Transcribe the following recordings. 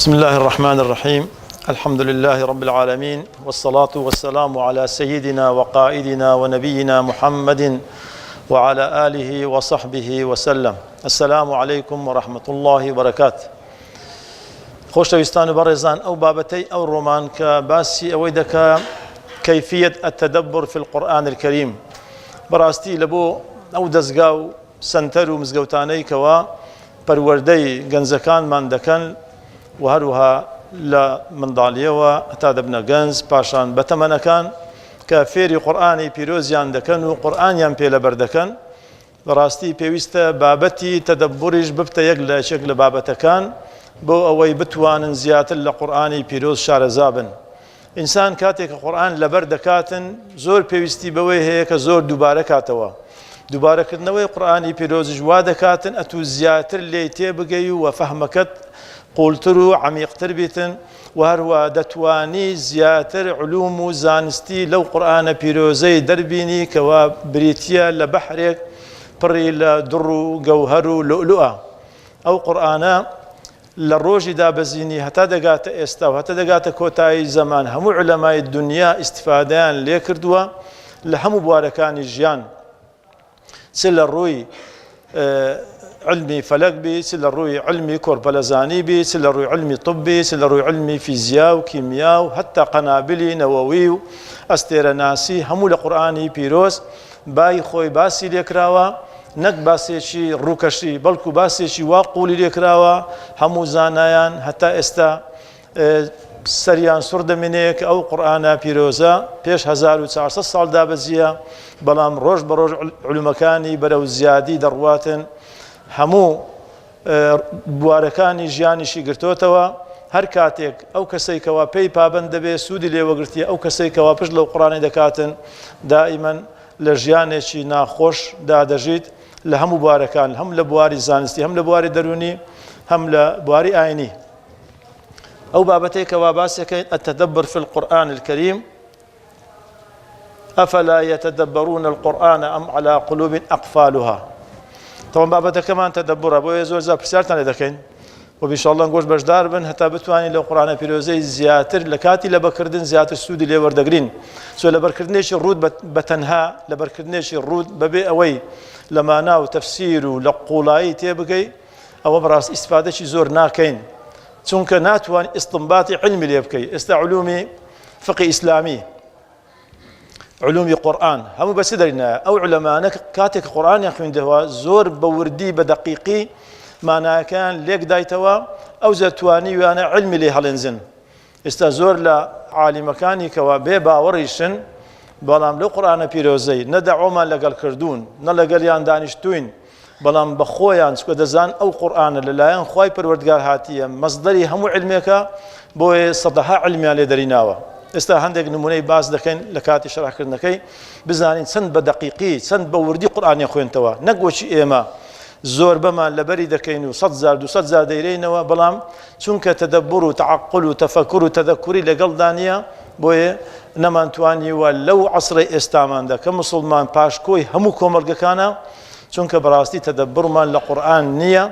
بسم الله الرحمن الرحيم الحمد لله رب العالمين والصلاة والسلام على سيدنا وقائدنا ونبينا محمد وعلى آله وصحبه وسلم. السلام عليكم ورحمة الله وبركاته. خۆشەویستان و بەڕێزان، ئەو بابەتەی ئەو ڕۆمان کە باسی ئەوەی دەکا کەیفیەت التدبر في القرآن الكريم، بەڕاستی لە بۆ ئەو دەستگا و سەنتەر و مزگەوتانەی کەوا پەروەردەی گەنجەکانمان دەکەن و هەروەها لە منداڵیەوە هەتا دەبنە گەنج پاشان بەتەمەنەکان کە فێری قورئانی پیرۆزیان دەکەن و قورئانیان پێلەبەر دەکەن، بەڕاستی پێویستە بابەتی تەدەبوریش ببتە یەک لە یەکێک لە بابەتەکان بۆ ئەوەی بتوانن زیاتر لە قورئانی پیرۆز شارەزا بن. ئینسان کاتێک کە قورئان لەبەر دەکاتن زۆر پێویستی بەوەی هەیە کە زۆر دووبارە کاتەوە. دووبارەکردنەوەی قورئانی پیرۆزیش وا دەکاتن ئەتوو زیاتر لێی تێبگەی و فەهمەکەت قوڵتر و عەمیقتر بیتن و هەروە دەتوانی زیاتر علوم و زانستی لەو قورئانە پیرۆزەی دەربینی کەوا بریتیە لە بەحرێک پڕی لە دڕ و گەوهەر و لؤلؤە. ئەو قورئانە لە ڕۆژی دابەزینی هەتا دەگاتە ئێستا و هەتا دەگاتە کۆتایی زەمان هەموو عولەمای دنیا ئیستیفادەیان لێ کردووە لە هەموو بوارەکانی ژیان، چ لە ڕووی علمی فەلەک بی، چ لە ڕووی علمی کۆرپەلەزانی بی، چ لە ڕووی علمی طبی، چ لە ڕووی علمی فیزیا و کیمیا و هەتا قەنابلی نەوەوی و ئەستێرەناسی هەموو لە قورئانی پیرۆز بای خۆی باسی لێکراوە، نەک باسێکی ڕووکەشی بەڵکو باسێکی وا قوڵی لێکراوە. هەموو زانایان هەتا ئێستا سەریان سوڕ دەمێنێت کە ئەو قورئانە پیرۆزە پێش 1400 ساڵ دابەزیە، بەڵام ڕۆژ بە ڕۆژ علومەکانی بەرەو زیادی دەڕواتن، هەموو بوارەکانی ژیانیشی گرتوتەوە. هەر کاتێک ئەو کەسەی کەوا پێی پابەند دەبێت سوودی لێوەگرتیە، ئەو کەسەی کەوا پشت لەو قورئانی دەکاتن دائیمەن لە ژیانێکی ناخۆش دادەژیت لە هەموو بوارەکان، هەم لە بواری زانستی، هەم لە بواری دەرونی، هەم لە بواری ئاینی. ئەو بابەتەی کەوا باسەکەین التدبر في القرآن الكريم أفلا يتدبرون القرآن أم على قلوب أقفالها. طبعا بابەتەکەمان تەدەبورە، بۆیە زۆر جار پرسیارتان لێ دەکەین و بینشاءالله گۆش بەشدار بن هەتا بتوانین لەو قورئانە پیرۆزەی زیاتر لە کاتی لەبەرکردن زیاتر سوودی لێوەردەگرین. لەبەرکردنێکی ڕوود بەتەنها، لەبەرکردنێکی ڕوود بەبێ ئەوەی لە مانا و تەفسیر و لە قوڵایی تێبگەی، ئەوە بەڕاستی ئیسفادەی زۆر ناکەین، چونکە ناتوان ئیستنباطی علمی لێ بکەی. ئێستا علومی فقی ئیسلامی، علومی قورئان هەموو بەچ دەرینایە. ئەو علەمانە کاتێک قورئانیان خوێندەوە زۆر بە وردی بە دەقیقی ماناکان لێک دایتەوە، ئەو زەتوانی ویانە علمی لێ هەڵێنزن. ئێستا زۆر لە عالیمەکانی کەوا بێ باوەڕیشن، بەڵام لەو قورئانە پیرۆزەی نە دەعوەمان لەگەڵ کردوون نە لەگەڵیان دانیشتوین، بەڵام بە خۆیان چکە دەزان ئەو قورئانە لەلایەن خوای پەروەردگار هاتیە مەصدەری هەموو علمێکە، بۆیە سەدەها علمیان لێ دەریناوە. ئێستا هەندێک نمونەی باس دەکەین لە کاتی شەرحکردنەکەی بزانین چەند بە دەقیقی چەند بە وردی قورئانی خوێنتەوە، نەک بۆچی ئێمە زۆر بەمان لەبەری دەکەین و 100,000 200,000 دەیرینەوە، بەڵام چونکە تەدەبور و تەعەقل و تەفەکر و تەذەکوری لەگەڵدا نییە، بۆیە نەمانتوانیوە لەو عەسڕی ئێستاماندا کە موسڵمان پاشکۆی هەموو کۆمەڵگەکانە، چونکە بەڕاستی تەدەبورمان لە قورئان نییە،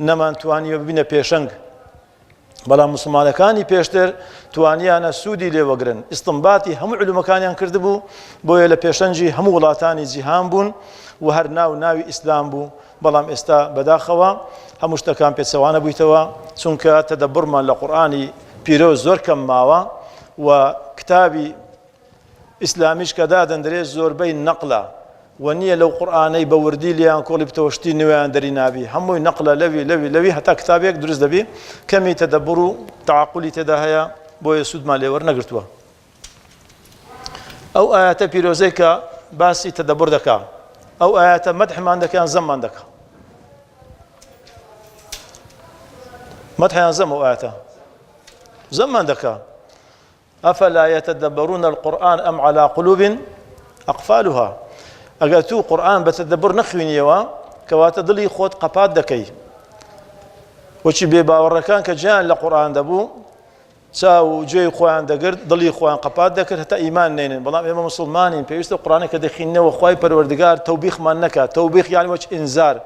نەمانتوانیوە ببینە پێشەنگ. بەڵام موسڵمانەکانی پێشتر توانیانە سوودی لێوەگرن، ئیستنباطی هەموو علومەکانیان کردبوو، بۆیە لە پێشەنجی هەموو وڵاتانی جیهان بوون و هەر ناوی ئیسلام بوو. بەڵام ئێستا بەداخەوە هەموو شتەکان پێچەوانە بوویتەوە، چونکە تەدەبورمان لە قورئانی پیرۆز زۆر کەم ماوە و کتابی ئیسلامیش کە دادەندرێت زۆربەی نەقلە و نییە لەو قورئانەی بە وردی لیان کۆڵی بتەوەشتی نوێیان دەری نابی، هەمووی نەقلە لەوی هەتا کتابێک دروست دەبی کەمی تەدەبور و تەعەقولی تێدا هەیە، بۆیە سوودمان لێوەرنەگرتووە. ئەو ئاەتە پیرۆزەی کە باسی تەدەبور دەکا، ئەو ئاەتە مەدحمان دەکەیان زەممان دەکا. مەدحیان زەم ئەو ئاەتە زەممان دەکا. ئەفەلا یەتەدەبەرون القورئان ئەم عەلا قولوب ئەقفالها. ئەگەر تو قورئان بە تەدەبور نەخوێنیەوە کەواتە دڵی خۆت قەپات دەکەی. وەچی بێ باوەڕەکان کە جیان لە قورئان دەبوو چاو و گوێی خۆیان دەگرت، دڵی خۆیان قەپات دەکرد هەتا ئیمان نێنن. بەڵام ئێمە موسڵمانین، پێویستە قورئانێک کە دەخوێنینەوە خوای پەروەردگار تەوبیخمان نەکات. تەوبیخ یعنی وەچ ئینزار،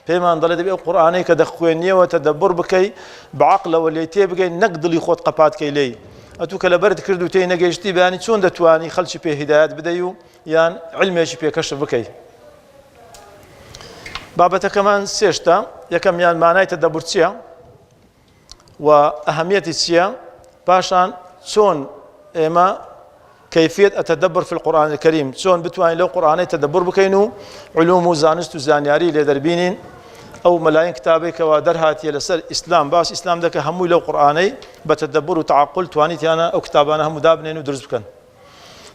پێمان دەڵێ دەبێت قورئانەی کە دەخوێنیەوە تەدەببر بکەی بەعەقڵەوە لێی تێبگەی نەک دڵی خۆت قەپاتکەی لێی ئەتوو کە لەبەرت کرد و تێی نەگەیشتی بەیانی چۆن دەتوانی خەڵکی پێ هیدایەت بدەی و یان علمێکی پێکەشف بکەی. بابەتەکەمان سێشتە. یەکەمیان مانای تەدەببر چییە و ئەهەمیەتی چییە، پاشان چۆن ئێمە كيفية التدبر في القرآن الكريم، شلون بتواني لو قرآني تدبر بكينو علوم وزانست وزانياري لدربينين أو ملايين كتابي كوادر هاتي لسر إسلام باس إسلام دك همو لو قرآني بتدبر وتعقل توانيتي أنا أو كتابانا هم دابنين ودرس بكن.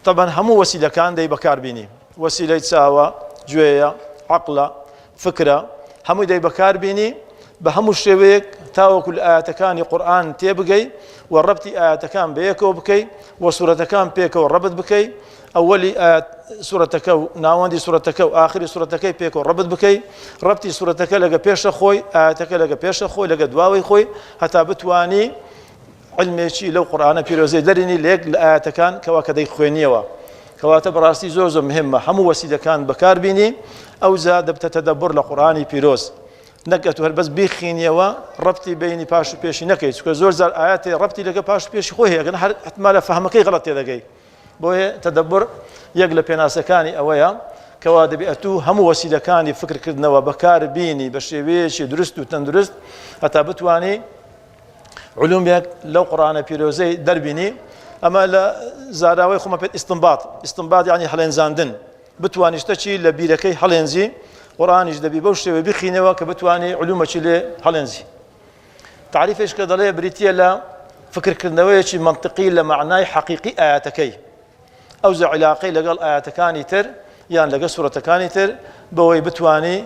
طبعا همو وسيلة كان دي بكار بيني، وسيلة ساوى جوية عقلة فكرة همو دي بكار بيني بهمو الشويك تاو كل آيات كان قرآن تيبقي والربط آيات كان بيكو بكي وسورة كان بيكو والربط بكي أولي آيات سورة كو ناوندي سورة كو آخر سورة كي بيكو والربط بكي ربطي سورة كو لقى بيش خوي آيات كو لقى بيش خوي لقى دواوي خوي حتى بتواني علمي شي لو قرآن بيروزي درني ليك الآيات كان كوا كدي خوينيوا كواتب راسي زوزو مهمة همو وسيلة كان بكار بيني أو زاد بتتدبر لقرآني بيروز نەکەتو هەر بەس بیخینیەوە ڕەبتی بینی پاش و پێشی نەکەیت چونکە زۆر زار ئاەتی ڕەبتی لەگە پاش و پێشی خۆی هەیە هەر حتما لە فەهمەکەی غەڵەت تێدەگەی. بۆیە تەدەببر یەک لە پێناسەکانی ئەوەیە کەوا دەبێت هەموو وەسیلەکانی فکرکردنەوە بەکار بینی بە شێوەیەکی دروست و تەندروست هەتا بتوانی علومێک لەو قورئانە پیرۆزەی دەربینی. ئەمە لە زاراوەی خۆمە پێت ئیستنباط یعنی هەڵێنزاندن، بتوانی شتێکی لە بیرەکەی هەڵێنزی قرآنش دەبی بەو شێوە بخینەوە کە بتوانێ علومەکی لێ هەڵێنزی. تعریفش کە دەڵێ بریتیە لە فکرکردنەوەیەکی منطقی لە معنای حەقیقی ئاياتەکەی ئەو زە عیلاقەی لەگەڵ ئاياتەکانی تر یان لەگەڵ سوورەتەکانی تر بەوەی بتوانی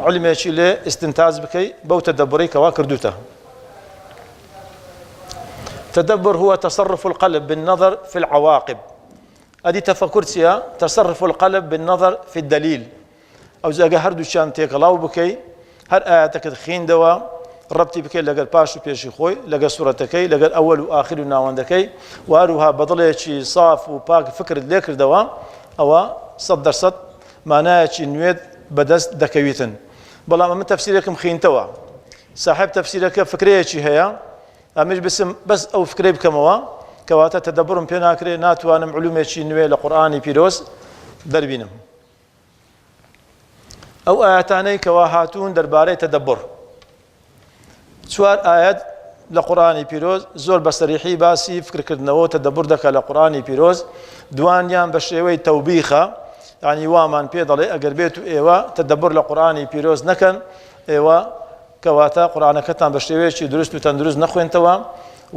علمێکی لێ ئستنتاج بکەی بەو تەدەببڕی کەوا کردوتە. تدبر هو تصرف القلب بالنظر في العواقب. أدي تفكر سيا تصرف القلب بالنظر في الدليل. أو زاگە هەردووچیان تێکەڵاو بکەی هەر ئاەتەکەت خوێندەوە ڕەبتی بکەیت لەگەڵ پاش و پێشی خۆی لەگەڵ سوورەتەکەی لەگەڵ ئەوەل و ئاخر و ناوەندەکەی و هەروها بەدڵێکی صاف و پاک فکرت لێ کردەوە ئەوە 100% مانایەکی نوێت بەدەست دەکەویتن. بەڵام ئەمە تەفسیرێکم خوێنتەوە صاحب تەفسیرەکە فکرەیەکی هەیە ئەمەش بسم بەس ئەو فکرەی بکەمەوە کەواتە تەدەببرم پێ ناکرێت ناتوانم علومێکی نوێ لە قورئانی پیرۆز دەربینم. ئەو ئاەتانەی کەوا هاتوون دەربارەی تەدەببر چوار ئاەت لە قورئانی پیرۆز زۆر بە سەریحی باسی فکرکردنەوە تەدەببر دەکات لە قورئانی پیرۆز. دوانیان بە شێوەی تەوبیخە یعنی وامان پێ دەڵێ ئەگەر بێت و ئێوە تەدەببر لە قورئانی پیرۆز نەکەن ئێوە کەواتە قورئانەکەتان بە شێوەیەکی دروست و تەندروست نەخوێنتەوە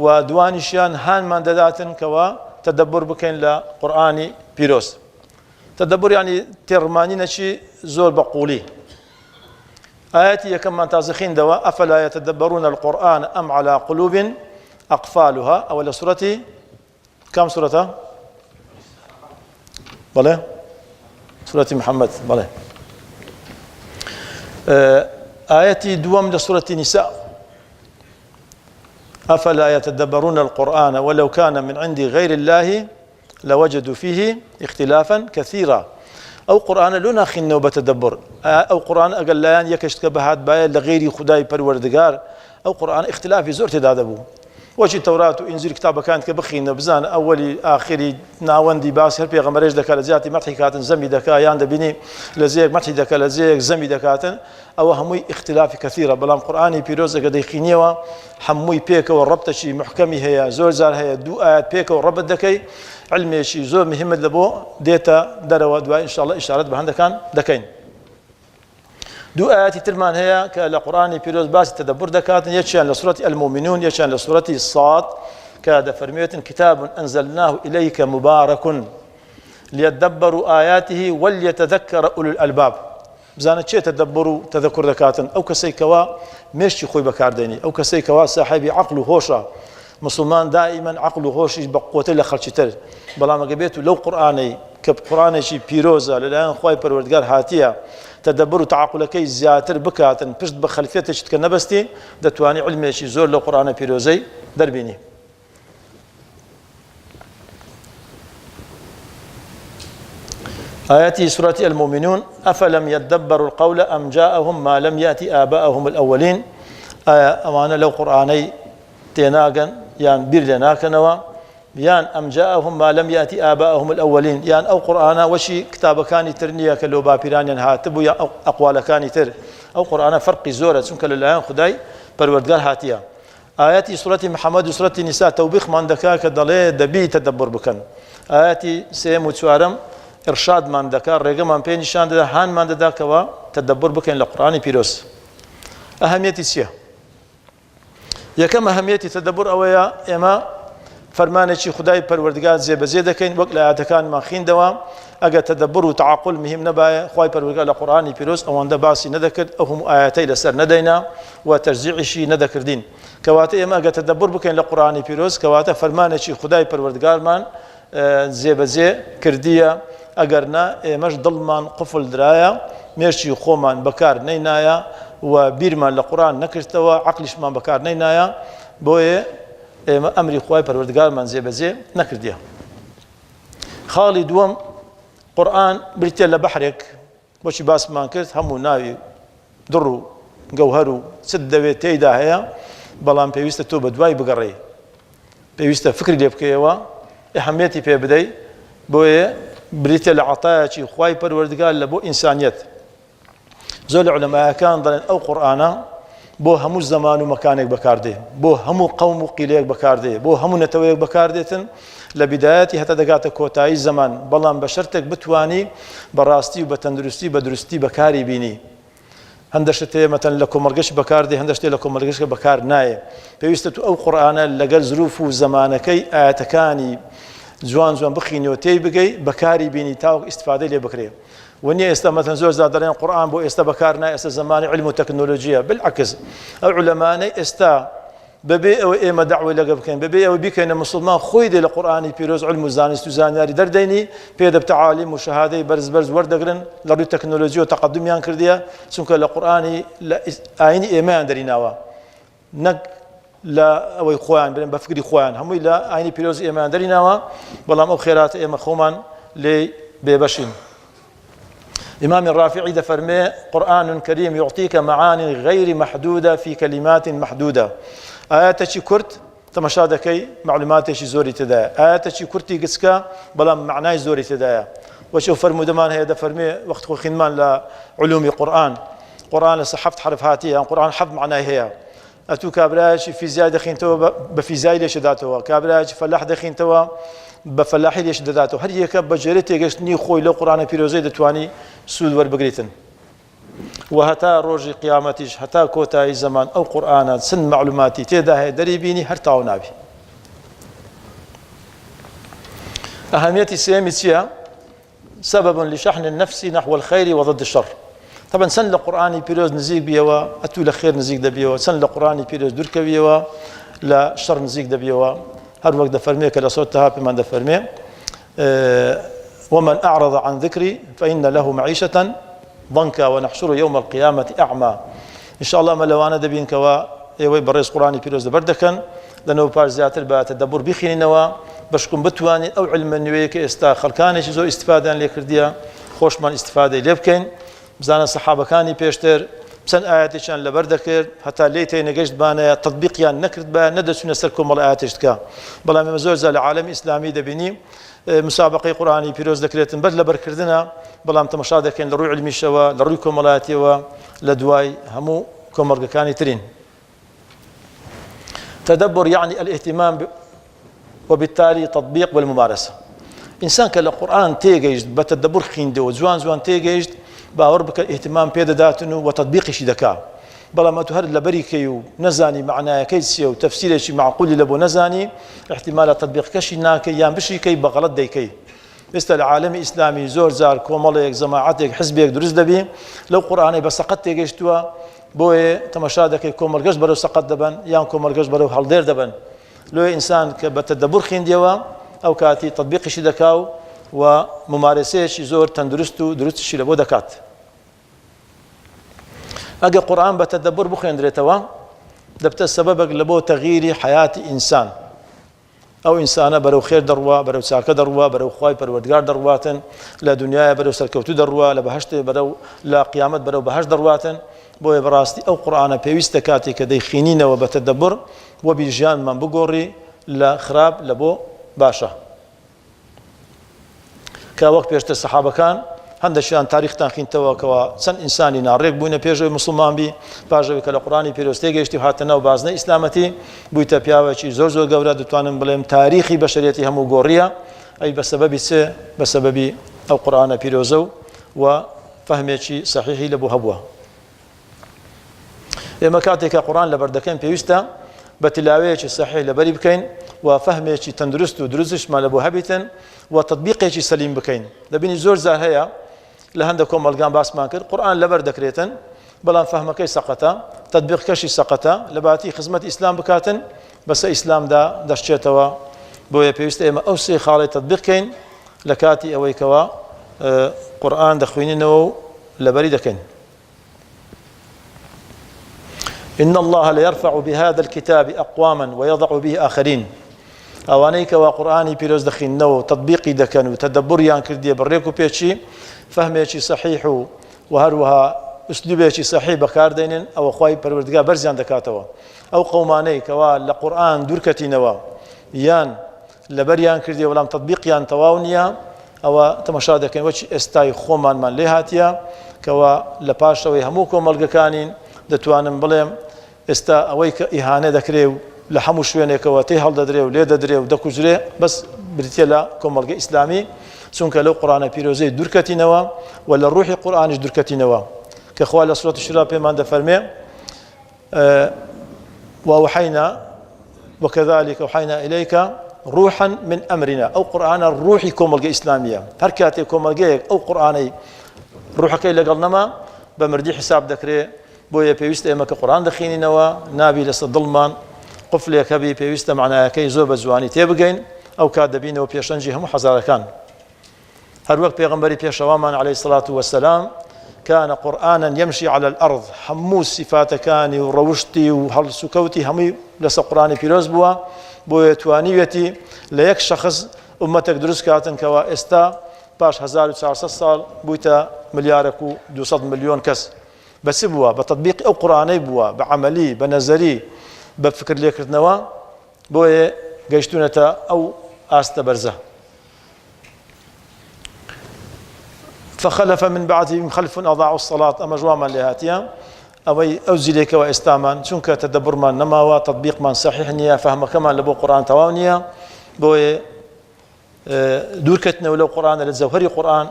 و دوانیشیان هانمان دەداتن کەوا تەدەببر بکەین لە قورئانی پیرۆز. تدبر يعني ترماني نشي زور بقولي. آياتي كما تازخين دواء أفلا يتدبرون القرآن أم على قلوب أقفالها. أول سورة كم سورة؟ بلى سورة محمد بلى. آياتي دوام لسورة النساء أفلا يتدبرون القرآن ولو كان من عند غير الله لوجدوا فيه اختلافا كثيرا. أو قرآن لنا خنو بتدبر أو قرآن أقل لان يكشت بهاد بايا لغير خداي پروردگار أو قرآن اختلافي زور تدادبو وشي توراة وإنجيل كتابة كانت كبخين بزان أولي آخري ناوندي باس هل بيغمريش دكا لزياتي مدحي كاتن زمي دكا يان دبيني لزيك مدحي دكا لزيك زمي دكاتن أو هموي اختلاف كثيرة بلام قرآني بيروز قد يخينيوا هموي بيكا والربط شي محكمي هيا زور زار هيا دو آيات بيكا والربط دكي علمي شي زور مهم لبو ديتا دروا دواء إن شاء الله إشارات بهند كان دكين. دو آيات ترمان هي كالقرآن بيروز باس تدبر دكاتن يشان لسورة المؤمنون يشان لسورة الصاد كاد فرمية كتاب أنزلناه إليك مبارك ليتدبروا آياته وليتذكر أولو الألباب. بزانت شيء تدبروا تذكر دكاتن أو كسيكوا مشي خوي بكارديني أو كسيكوا صاحبي عقله هوشا مسلمان دائما عقله هوش بقوة لخلشتر بلا ما قبيته لو قرآني كقرآني شي بيروزا للآن خوي پروردگار هاتيا تدبر تعقلكي زياتر بكاتن پشت بخلفيته شت كنبستي دتواني علمي شي زور لو قرآن بيروزي دربيني. آياتي سورة المؤمنون أفلم يدبروا القول أم جاءهم ما لم يأتي آباءهم الأولين أمانة لو قرآني تيناغن يعني بير لناكنوا يان أم جاءهم ما لم يأتي آباءهم الأولين يعني أو قرآن وشي كتاب كان ترنيا كلو بابيران هاتبو يا أقوال كان تر أو قرآن فرق زورة سنك لله خداي پروردگار هاتيا آياتي سورة محمد وسورة النساء توبيخ من دكاك دلي دبي تدبر بكن آياتي سيم وتوارم إرشاد من دكا رجع من بين شان ده هان من ده كوا تدبر بكن القرآن بيروس أهمية سيا يا كم أهمية تدبر أويا إما فرمانه شي خداي پروردگار زي بزيده كين وقت لا كان ما خين دوام اجا تدبر وتعقل مهم نبا خوي پروردگار القرآن بيروس او عند باسي نذكر هم اياتي لسر ندينا وترجيع شي نذكر دين كواته اما اجا تدبر بكين القرآن بيروس كواته فرمانه شي خداي پروردگار مان زي بزي كرديه اگرنا مش ظلمان قفل درايا ماشي خومان بكار نينايا وبيرمان القرآن نكرتوا عقلش ما بكار نينايا بوي أمري خواي پروردگار من زي بزي نكرديه خالي دوم قرآن بريتي لبحرك وشي باس ما كرت همو ناوي درو جوهرو سدوي تيدا هيا بلان بيوستا توبة دواي بقري بيوستا فكري ليبكيوا أهميتي في بداي بوي بريتي لعطايا شي خواي پروردگار لبو إنسانيت زول علماء كان ضلن أو قرآنا بو همو زمان و مكانك بكاردي بو همو قوم و قيليك بكاردي بو همو نتويك بكارديتن لبداياتي حتى دقات كوتاي زمان بلان بشرتك بتواني براستي وبتندرستي بدرستي بكاري بيني هندشتي مثلا لكم مرقش بكاردي هندشتي لكم مرقش بكار ناي بيوستو او قرآن لقل ظروف زمانكي آتكاني زوان بخيني وتي بقي بكاري بيني تاو استفادة لي بكري وني استا مثلا زوج زادرين قرآن بو استا بكارنا استا زمان علم وتكنولوجيا بالعكس العلماء استا ببي او ايما دعوه لقبكين ببي او بكين مسلمان خويد القرآن بيروز علم زانست زانياري درديني بيد بتعاليم وشهاده برز وردقرن لرو تكنولوجيا وتقدم يان كرديا سنك القرآن عيني ايمان دريناوا نق لا او اخوان بين بفكري اخوان هم لا عيني بيروز ايمان دريناوا بلام او خيرات ايما خومان لي ببشين إمام الرافعي ده فرمي قرآن كريم يعطيك معاني غير محدودة في كلمات محدودة آياتك كرت تمشادكي معلوماتك زوري تدايا آياتك كرتي قسكا بلا معناي زوري تدايا وشوف فرمو دمان هي ده فرمي وقت خو خنمان لعلوم قرآن صحفت حرف هاتية قرآن حفظ معناي هي أتو كابراج فيزياء دخين توا بفيزياء ليش داتوا كابراج فلاح دخين توا بفلاحي ليش داتوا هر يك بجريتي قشني خوي لو قرآن بيروزي دتواني سود وربقريتن وهتا روجي قيامتيش هتا كوتاي زمان او قرآن سن معلوماتي تيدا دريبيني هرتاو نابي أهميتي سيمتيا سبب لشحن النفس نحو الخير وضد الشر طبعا سن القرآن بيروز نزيق بيوا أتو لخير نزيق دبيوا سن القرآن بيروز درك بيوا لا شر نزيق دبيوا هر وقت دفرمي كلا صوتها بمن دفرمي ومن أعرض عن ذكري فإن له معيشة ضنكا ونحشره يوم القيامة أعمى إن شاء الله ما لو أنا دبين كوا يوي بريس قرآني بيروز دبردكن لأنه بارزيات البات الدبور بيخيني نوا بشكم بتواني أو علم النويك استا خلقاني شزو استفادة لكرديا خوش من استفادة ليبكين بزانا الصحابة كاني بيشتر بسن آياتي شان لبردكر حتى ليتي نجشت بانا تطبيق يعني نكرت با ندسو نسركم مال آياتشتكا بلا ما مزوج العالم الإسلامي دبيني مسابقة قرآني بيروز ذكرتن بد لبركردنا بلا متمشى ذكين لروي علمي شوا لروي كمالاتي ولدواي همو كمرق كاني ترين تدبر يعني الاهتمام وبالتالي تطبيق والممارسة إنسان كالقرآن تيجيجد بتدبر خيندو زوان تيجيجد باور بك اهتمام بيدا داتنو وتطبيق شي دكا بلا ما تهر لبريكيو نزاني معناه كيسيو تفسير شي معقول لبو نزاني احتمال تطبيق كشي ناكي يان بشي كي بغلط ديكي است العالم الاسلامي زور زار كوماليك جماعتك حزبك درز دبي لو قراني بس سقط تيجيشتوا بوي تمشادك كومال قش برو سقط دبن يان كومال قش برو حل دير دبن لو انسان كبتدبر خينديوا او كاتي تطبيق شي دكاو وممارسه شي زور تندرستو درست شي لبو دكات اجا قرآن بتدبر بخين دريتوا دبت السبب لبو تغيير حياة إنسان ئەو ئینسانە بەرەو خێر دەڕوا بەرەو چاکە دەڕوا بەرەو خوای پەروەردگار دەڕواتن لە دنیاە بەرەو سەرکەوتو دەڕوا لە بەهەشتێ بەرەو لە قیامەت بەرەو بەهەشت دەڕواتن بۆیە بەڕاستی ئەو قورئانە پێویستە کاتێک کە دەیخینینەوە بە تەدەببر وە بیرژیانمان بگۆڕی لە خراپ لە بۆ باشە کە وەک پێشتر سەحابەکان هەندێکیان تاریختان خینتەوە کەەوە چەند ئینسانی ناڕێک بوونە پێشەوەی موسڵمان بی پاشەوەی کە لە قورئانی پیرۆستەی گەیشتی و هاتە ناو بازنەی ئیسلامەتی بوویتە پیاوێکی زۆر زۆر گەورە دەتوانم بڵێم تاریخی بەشەریەتی هەموو گۆڕیە ئەی بە سەبەبی چێ بە سەبەبی ئەو قورئانە پیرۆزە و فەهمێکی سەحیحی لەبوو هەبووە ئێمە کاتێکە قورئان لەبەردەکەین پێویستە بە تلاوەیەکی سەحیح لەبەری بکەین و فەهمێکی تەندروست و دروستشمان لەبوو هەبیتن و تەطبیقێکی سەلیم بکەین دەبینی زۆر جار هەیە لە هەندێک کۆمەلگان باسمان کرد قورئان لەبەر دەکرێتن بەڵام فەهمەکەی سەقەتە تەطبیقەکەشی سەقەتە لە باتی خزمەتی ئیسلام بکاتن بەسە ئیسلامدا دەشتێتەوە بۆیە پێویستە ئێمە ئەو سێ خاڵی تەطبیقکەین لە کاتی ئەوەی کەوە قورئان دەخوێنینەوە و لەبەری دەکەین إن الله ليرفع بهذا الكتاب أقواما ويضع به آخرين ئەوانەی کەوا قورئانی پیرۆز دەخینەوە و تەطبیقی دەکەن و تەدەببوریان کردیە بەڕێک و پێچی فەهمێکی سەحیح و هەروەها ئوسلوبێکی سەحیح بەکاردێنن ئەوە خوای پەروەردگار بەرزیان دەکاتەوە ئەو قەومانەی کەوا لە قورئان دوورکەتینەوە یان لەبەریان کردیە بەڵام تەطبیقیان تەواو نییە ئەوە تەماشا دەکەین وەچی ئێستای خۆمانمان لێ هاتیە کەوا لە پاشەوەی هەموو کۆمەڵگەکانین دەتوانم بڵێم ئێستا ئەوەی کە ئیهانە دەکرێ و لە هەموو شوێنێکەوە تێ هەڵدەدرێ و لێ دەدرێ و دەکوژرێ بەس بریتە لە کۆمەڵگە ئیسلامی چونکە لەو قورئانە پیرۆزەی دوورکەتینەوە و لە ڕوحی قورئانیش دوورکەتینەوە کە خوا لە سورەت الشورا پێمان دەفەرمێ وأوحينا وكذلك أوحينا إليك روحا من أمرنا أو قرآن الروحي كوملجة إسلامية هر كاتي كوملجة أو قرآني روحك إلا قلنا بمردي حساب ذكري بويا بيوست إما كقرآن دخيني نوا نابي لصدلمان قفل يكبي بيوست معنا كي زوب زواني تيبجين أو كادبين وبيشنجي هم حزارة كان هر وقت بيغمبري بيشوامان عليه الصلاة والسلام كان قرآنا يمشي على الأرض حموس صفات كان وروشتي وهل سكوتي همي لس قرآن بيروز بوا بويا توانيتي ليك شخص أمتك دروس كاتن كوا استا باش 1400 سال بويتا مليارك و 200 مليون كس بس بوا بتطبيق أو قرآني بوا بعملي بنظري بفكر ليكرتنوا بويا جيشتونتا أو آستبرزه فخلف من بعدهم خلف أضاعوا الصلاة أما جواما لهاتيا أوي أوزيليك وإستامان شنك تدبر ما نماوا تطبيق من صحيح نيا فهم كمان لبو قرآن تواونيا بوي دوركتنا ولو قرآن للزوهري قرآن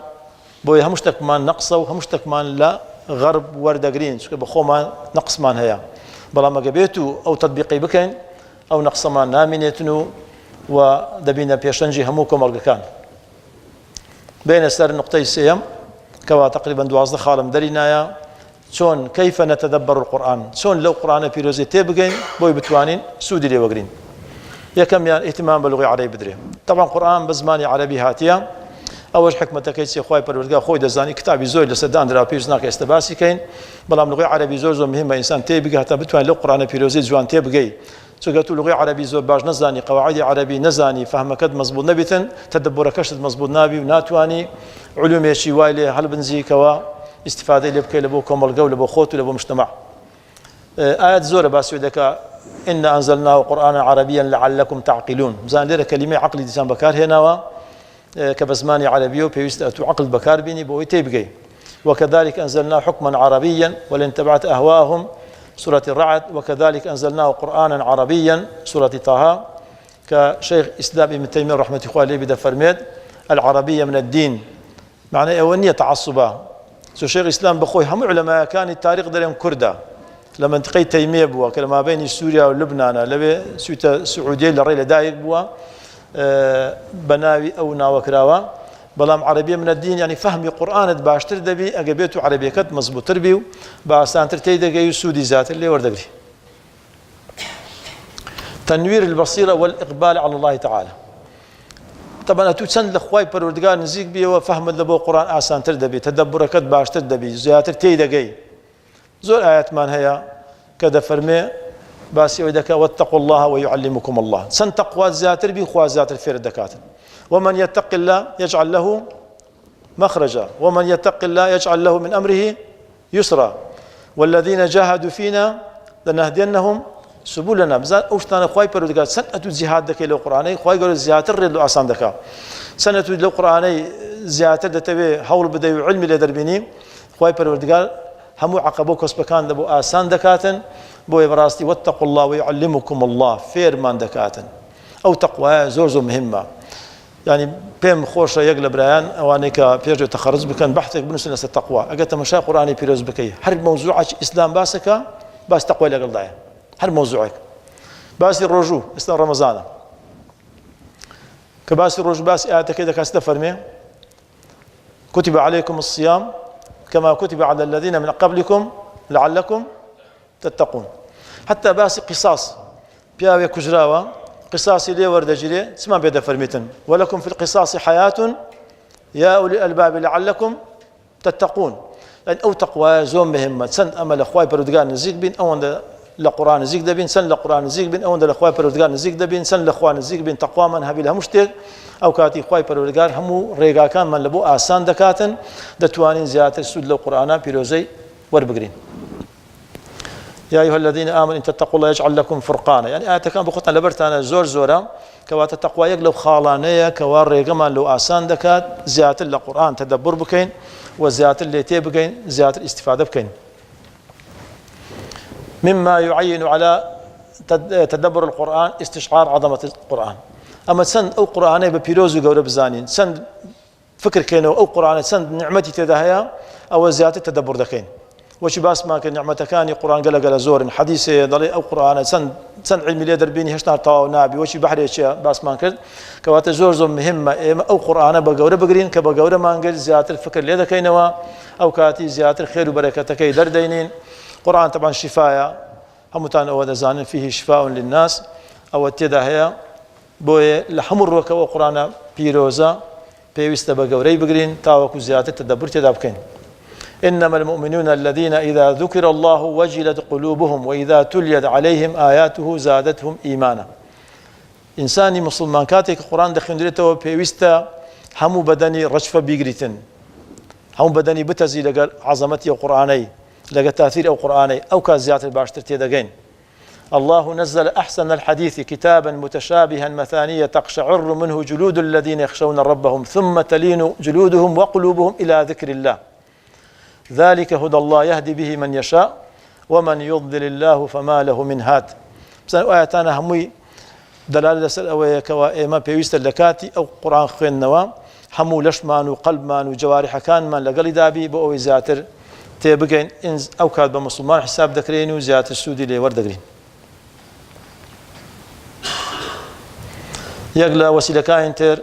بوي همشتك مان نقصه وهمشتك مان لا غرب وردقرين شكل بخو ما نقص مان هيا بلا ما قبيتو أو تطبيقي بكين أو نقص مان نامينيتنو ودبينا بيشنجي هموكم أرقكان بين السر النقطة السيم كوا تقريبا 12 خالم درينايا شون كيف نتدبر القرآن شون لو قرآن بيروزي تيبقين بوي بتوانين سودي لي وقرين يا كم يعني اهتمام باللغة العربية بدري طبعا قرآن بزماني عربي هاتيا أول حكمة كيسي خوي برودقا خوي دزاني كتابي زوج لسدان درا بيرزناك استباسي كين بلام لغة عربي زوج مهمة إنسان تيبقى حتى بتوان لو قرآن بيروزي جوان تيبقي سوقتو لغة عربي زوج باش نزاني قواعد عربي نزاني فهمك مزبوط نبتن تدبرك مزبوط نابي وناتواني علوم شي وايلي هل بنزي كوا استفادة اللي بكي لبو كومل جو لبو خوت لبو مجتمع آيات زورة باسيو دكا إن أنزلناه قرآنا عربيا لعلكم تعقلون زان ليرة كلمة عقل ديسان بكار هنا كبزماني عربيو بيوست أتو عقل بكار بيني بوي تيبقي وكذلك أنزلناه حكما عربيا ولن تبعت أهواهم سورة الرعد وكذلك أنزلناه قرآنا عربيا سورة طه كشيخ إسلام ابن تيمية رحمة الله عليه بدا فرميد العربية من الدين معنى أولية تعصبا سو شيخ إسلام بخوي هم علماء كان التاريخ درهم كردا لما انتقي تيمية بوا كلما بين سوريا ولبنان لبي سويتا سعودية لريلة داير بوا بناوي أو ناوكراوا بلام عربية من الدين يعني فهم قرآن باشتر دبي أجابته عربية كد مزبوط تربيو باسانتر تيدا جاي سودي ذات اللي وردقري تنوير البصيرة والإقبال على الله تعالى طبعا أتوسند لخواي بروردقار نزيك بيه وفهم لبو قرآن آسانتر دبي تدبر كد باشتر دبي زياتر تيدا جاي زور آيات مان هيا كذا فرمي باسي ويدك واتقوا الله ويعلمكم الله سن تقوى زاتر بي خوا زاتر فير الدكات ومن يتق الله يجعل له مخرجا ومن يتق الله يجعل له من أمره يسرا والذين جاهدوا فينا لنهدينهم سبلنا بزان اوشتان خواي پروردگار سن اتو جهاد دکې له قرآني خواي ګور زیاتر له آسان دکا سن اتو له قرآني زیاتر دته حول بدي علم له دربيني خواي پروردگار همو عقبو کس بکان دبو آسان دکاتن بو براستي واتقوا الله ويعلمكم الله فير مان دكاتن او تقوى زور مهمه يعني بهم خوش يقلب بريان اوانيك بيرجو تخرج بكن بحثك بنسل التقوى اجت مشا قراني بيروز بكي هر موضوعك اسلام باسك باس تقوى لقل ضايع هر موضوعك باس الرجوع اسلام رمضان كباس الرجوع باس اياتك كده كاس فرمي كتب عليكم الصيام كما كتب على الذين من قبلكم لعلكم تتقون حتى باس قصاص بياوي كجراوا قصاصي لي وردجري اسمع بيد فرميتن ولكم في القصاص حياة يا أولي الألباب لعلكم تتقون لأن أو تقوى زوم مهمة سن أمل أخواي بردقان نزيق بين أو عند لقرآن نزيق دبين سن لقرآن نزيق بين أو عند الأخواي بردقان نزيق دبين سن لأخوان نزيق بين تقوى من هبي لها مشتق أو كاتي أخواي بردقان همو ريقا كان من لبو آسان دكاتن دتوانين زيادة السود لقرآن بيروزي وربقرين يا أيها الذين آمنوا إن تتقوا الله يجعل لكم فرقانا يعني آيات كان بخطنا لبرتانا زور زورا كوات التقوى يقلب خالانية كوار ريقمان لو آسان دكات زيادة القرآن تدبر بكين وزيادة اللي تيبكين زيادة الاستفادة بكين مما يعين على تدبر القرآن استشعار عظمة القرآن أما سند أو قرآني ببيروز وقورة بزانين سند فكر كينو أو قرآن سند نعمتي تدهيا أو زيادة تدبر دكين وش باس ما كان نعمة كان قرآن قال زور حديث ضلي أو قرآن سن علمي لي دربيني هشنا طاو نابي وش بحر أشياء باس ما كان كوات زور مهمة أو قرآن بقورة بقرين كبقورة ما نقول زيادة الفكر ليه كينوا أو كاتي زيادة الخير وبركة كي دردينين قرآن طبعا شفايا هم تان أو ذزان فيه شفاء للناس أو التداهية بوي لحمر وكوا قرآن بيروزا بيوست بقورة بقرين تاوكو زيادة تدبر تدابكين إنما المؤمنون الذين إذا ذكر الله وجلت قلوبهم وإذا تليت عليهم آياته زادتهم إيمانا إنساني مسلمان كاتك قرآن دخين دريته بيوستا همو بدني رجفة بيقريتن همو بدني بتزي لقى عظمتي قرآني لقى تأثير أو قرآني أو كازيات الباشتر تيدقين الله نزل أحسن الحديث كتابا متشابها مثانية تقشعر منه جلود الذين يخشون ربهم ثم تلين جلودهم وقلوبهم إلى ذكر الله ذلك هدى الله يهدي به من يشاء ومن يضلل الله فما له من هاد بس آياتنا هموي دلالة سلوية كوا ما بيوست اللكاتي أو قرآن خين نوا همو لشمان وقلب مان وجوارح كان من لقل دابي بأو زياتر تيبقين إنز أو كاد بمسلمان حساب دكرين وزياتر السودي لي وردقرين يقلا وسيلة كاينتر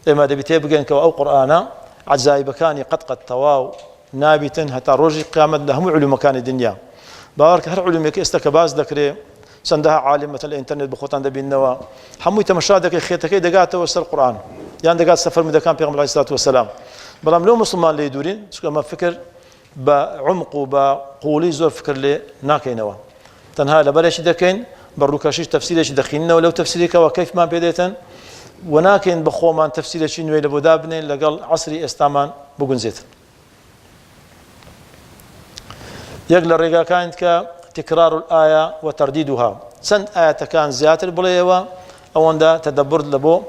إما دبي تيبقين كوا أو قرآنا عجزاي بكاني قد تواو نابتا حتى روجي قيامت لهم علوم مكان الدنيا بارك هر علومك استكباز ذكري سندها عالمة الانترنت بخوتان دبي النوا حمو تمشادك خيتك دقات وصل القرآن يعني دقات سفر من كان بيغمبر عليه الصلاة والسلام بلام لو مسلمان لي يدورين ما فكر بعمق وبقولي زور فكر لي ناكي نوا تنها لبلاش دكين بروكاشيش تفسيرش دخيلنا ولو تفسيرك وكيف ما بديتن وناكن بخومان تفسيرش نويل بودابني لقال عصري استامان بقون زيت يقل الرقا كانت تكرار الآية وترديدها سند آية كان زيادة البليوة أو عند تدبر لبو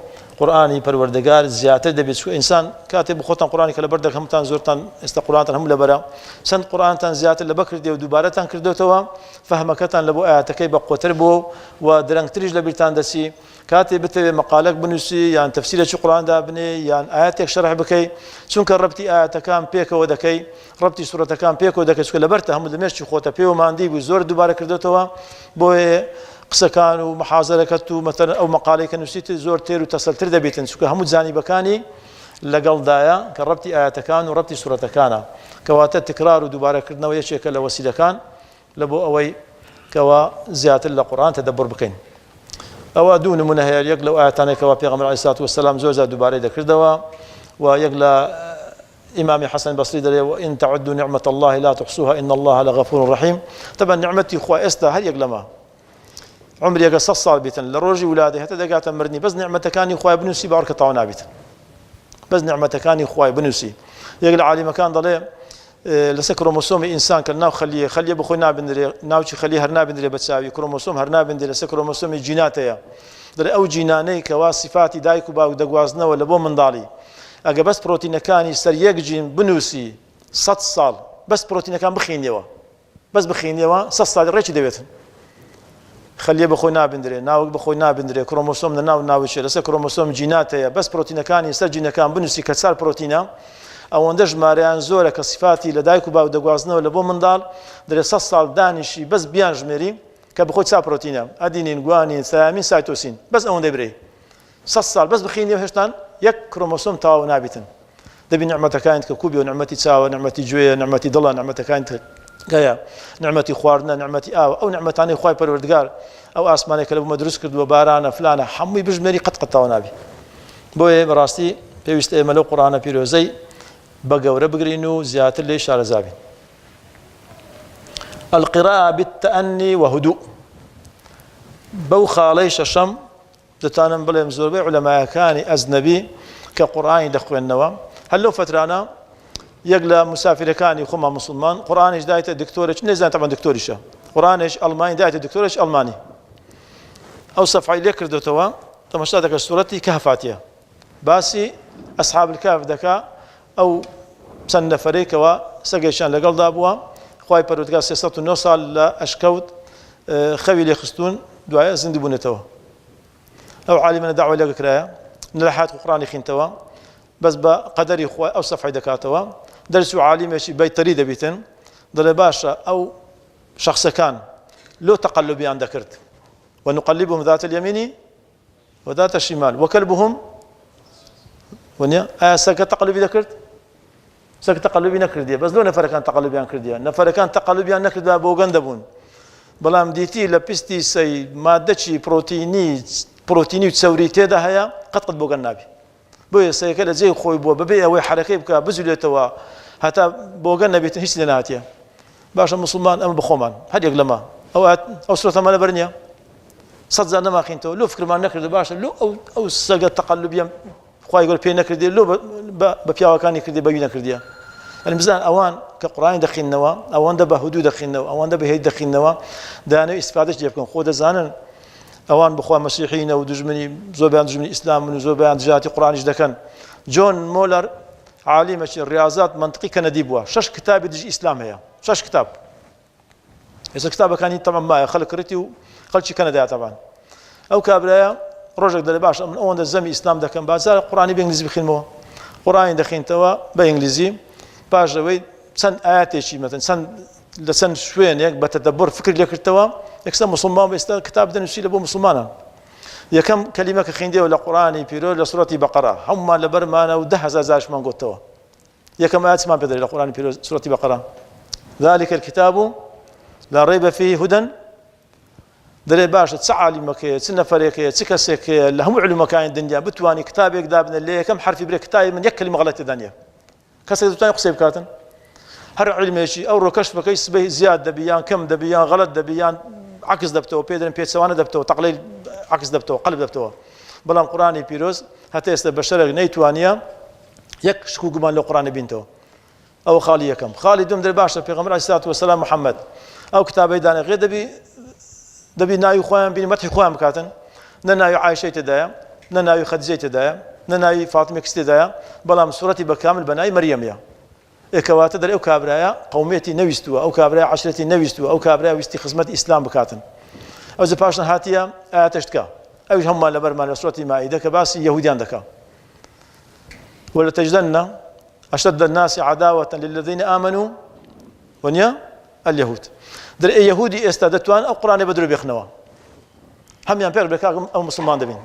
قرآني پروردگار زيادة دبيت إنسان كاتب خطان قرآني كلا بردك هم تان زورتان استقران هم لبرا سند قرآن تان زيادة لبكر دي ودوبارة تان كردو توا فهمك تان لبو آية كي بقوتر بو ودرنگ تريج لبيتان دسي كاتب بتبي مقالك بنسي يعني تفسير شو قرآن ده بني يعني آياتك شرح بكي سون كربتي آية كان بيك ودكي ربتي سورة كان بيك ودكي سكلا برته هم دمشق خوته بيو ما عندي وزور دوبارة كردو توا بو قصة كانوا محاضرة كتو مثلا أو مقالة كانوا سيت زور تير وتصل ترد بيتن سكوا هم زاني بكاني لقل دايا كربتي آية كان وربتي سورة كان كوات التكرار ودوبارة كردنا ويشي كلا وسيلة كان لبو أوي كوا زيادة القرآن تدبر بكين أو دون منها يقلو آياتنا كوا بيغمبر عليه الصلاة والسلام زوجة دوبارة ذكردوا ويقلى إمام حسن البصري دري وإن تعدوا نعمة الله لا تحصوها إن الله لغفور رحيم طبعا نعمتي إخوة إستا هل يقلما عمرێکە 100 ساڵ بێتن لە ڕۆژی ولادەی هەتا دەگاتە مردنی بەس نعمەتەکانی خوای بنووسی باوەڕکە تەواو نابێت بەس نعمەتەکانی خوای بنووسی یەک لە عالیمەکان دەڵێ لەسەر کرۆمۆسۆمی ئینسان کە ناو خەلیە بخۆی نابندرێ ناوچی خەلی هەر نابندرێ بە چاوی کرۆمۆسۆم هەر نابندرێ لەسەر کرۆمۆسۆمی جینات هەیە دەڵێ ئەو جینانەی کەوا سیفاتی دایک و باوک دەگوازنەوە لە بۆ منداڵی ئەگە بەس پرۆتینەکانی سەر یەک جین بنووسی 100 ساڵ بەس پرۆتینەکان بخینیەوە بەس بخینیەوە 100 ساڵی ڕێکی دەوێتن خەلیە بەخۆی نابندرێ ناوک بەخۆی نابندرێ کرۆمۆسۆم لە ناو ناوچێ لەسەر کرۆمۆسۆم جینات هەیە بەس پرۆتینەکانی سەر جینەکان بنووسی کە چار پرۆتینە ئەوەندە ژمارەیان زۆرە کە سیفاتی لە دایک و باوک دەگوازنەوە لە بۆ منداڵ دەڵێ 100 ساڵ دانیشی بەس بیان ژمێری کە بخۆی چا پرۆتینە ئەدینین گوانین سایامین سایتۆسین بەس ئەوەندەی برێ 100 ساڵ بەس بخینیەوە هێشتان یەک کرۆمۆسۆم تەواو نابێتن دەبی نعمەتەکانت کە کوبی و نعمەتی چاوە نعمەتی گوێیە نعمەتی دڵە نعمەتەکانت گەیە نعمەتی خواردنە نعمەتی ئاوە ئەو نعمەتانەی خوای پەروەردگار ئەو ئاسمانێک کە لە بۆمە دروست کردووە بارانە فلانە هەمووی بژمێری قەت تەواو نابی بۆیە بەڕاستی پێویستە ئێمە لەو قورئانە پیرۆزەی بە گەورە بگرین و زیاتر لێی شارەزابین القراءة بالتأني وهدوء بەو خاڵەی شەشەم دەتانم بڵێم زۆربەی عولەمایەکانی ئەزنەبی کە قورئانی دەخوێندنەوە هەر لەو فترانە یەک لە مسافرەکانی خۆمان مسلمان قورئانیش دایتە دکتۆرێک نەزانم تەمەن دکتۆریشە قورئانیش ئەڵمانی دایتە دکتۆرێک ئەڵمانی ئەو سەفحەی لێ کردوتەوە تەماشا دەکە سوورەتی کەهفاتیە باسی ئەسحاب الکهف دەکا ئەو چەند نەفەرێکەوە سەگێکیان لەگەڵدا بووە خوای پەروەردگار 309 ساڵ لە ئەشکەوت خەوی لێ خستوون دوایە زیندوو بوونەتەوە ئەو عالیمانە داوای لێ کرایە نەلەحات قورئانی خوێنتەوە بەس بە قەدەری خوای ئەو سەفحەی دەکاتەوە دەرس و عالیمێکی بەیتەری دەبیتن دەڵێ باشە ئەو شەخسەکان لۆ تەقەلوبیان دەکرد ونقلبهم ذات اليمين وذات الشمال وكلبهم ونیا ئایا سەگە تەقەلوبی دەکرد سەگ تەقەلوبی نەکردیە بەس لۆ نەفەرەکان تەقەلوبیان کردیە نەفەرەکان تەقەلوبیان نەکردووە بۆ گەن دەبوون بەڵام دیتی لە پستی سەی مادەچی پرۆتینی و چەوری تێدا هەیە قەت بۆ گەن نابی بۆیە سەیەکە لە جێی خۆی بووە بەبێ ئەوەی حرەکەی بکە بجولێتەوە هەتا بۆ گەن نەبێتن هیچ لێ نهاتیە باشە مسلمان ئەمە بخۆمان هەر یەک لەمە ئەو سورەتەمە لەبەر نییە 100 جار نەماخینەوە لۆ فکرمان نەکردو باشە لۆ ئەو سەگە تەقەلوبیە خوای گەورە پێ نەکردی لۆ بە پیاوەکانی کردی بەوی نەکردیە ئەنی بزان ئەوان کە قورئانی دەخوێننەوە ئەوەندە بە هودوو دەخوێننەوە ئەوەندە بە هێیت دەخوێننەوە دەیانەوێت ئیسفادەش لێ بکەن خۆ دەزانن ئەوان بخوا مەسیحینە و دژمنی زۆربیان دژمنی ئیسلامن و زۆربیان دژاتی قورئانیش دەکەن جۆن مۆلەر عالیمێکی ڕیاضات منطقی کەنەدی بووە 6 کتابی دژی ئیسلام هەیە 6 کتاب ئێستا کتابەکانی تەمام مایە خەڵک کڕیتی و خەڵکی کەنەدایە تەبان ئەو کابرایە ڕۆژێک دەڵێ باشە من ئەوەندە زەمی ئیسلام دەکەم بازار قورئانی بە ئینگلیزی بخوێنمەوە قورئانی دەخوێنتەوە بە ئینگلیزی پاش ئەوەی چەند ئاەتێکی مەتەن لە چەند شوێنێک بە تەدەببر فکر لێ کردەوە یەکسەر مسلمان ئێستا کتاب دەنووسی لە بۆ مسلمانان یەکەم کەلیمە کە خوێندیەوە لە قورئانی پیرۆز لە سوورەتی بەقەرە هەموومان لەبەرمانە و 10,000 زارشمان گۆتەوە یەکەم ئاەتمان پێ دەڵێ لە قورئانی پیرۆز سوورەتی بەقەرە ذلك الكتاب لا ريب فيه هدى دەڵێ باشە چ عالیمەکەیە چ نەفەرێکەیە چ کەسێکەیە لە هەموو علومەکانی دنیا بتوانی کتابێک دابنێ لە یەکەم حرفی برێ کتابی من یەک کەلیمە غەڵەت تێدا نییە کەسێک دەتوانێت قسەی بکاتن هەر علمێکی ئەو ڕۆکەش بکەی سبەی زیاد دەبی یان کەم دەبی یان غەڵەت دەبی یان عکس دەبتەوە پێ دەڵێن پێچەوانە دەبتەوە تەقلید عکس دەبتەوە قەلب دەبتەوە بەڵام قورئانی پیرۆز هەتا ئێستا بەشەرێک نەیتوانیە یەک شک و گومان لە قورئانە بینتەوە ئەو خاڵی یەکەم خاڵی دوم دەڵێ باشە پێغەمبەر عەلەیهی سەلاتو وەسەلام محەممەد ئەو کتابەی دانەغێ دەبی ناوی خۆیان بینی مەدحی خۆیان بکاتن نە ناوی عایشەی تێدایە نە ناوی خەدیجەی تێدایە نە ناوی فاتیمە کەس تێدایە بەڵام سوورەتی بەکامل بە ناوی مەریەمیە ئێکەواتە دەڵێ ئەو کابرایە قەومێتی نەویستووە ئەو کابرایە عەشرەتی نەویستووە ئەو کابرایە ویستی خزمەتی ئیسلام بکاتن ئەو جا پاشان هاتیە ئاەتەش دکا ئەویش هەموومان لەبەرمان لە سوورەتی مائیدە کە باسی یەهودیان دەکا وەلەتەجدەنە أشد الناس عداوة للذين آمنوا ونيا اليهود در يهودي استادتوان أو قرآن بدرو بيخنوا هم ينبغي بك أو مسلمان دبين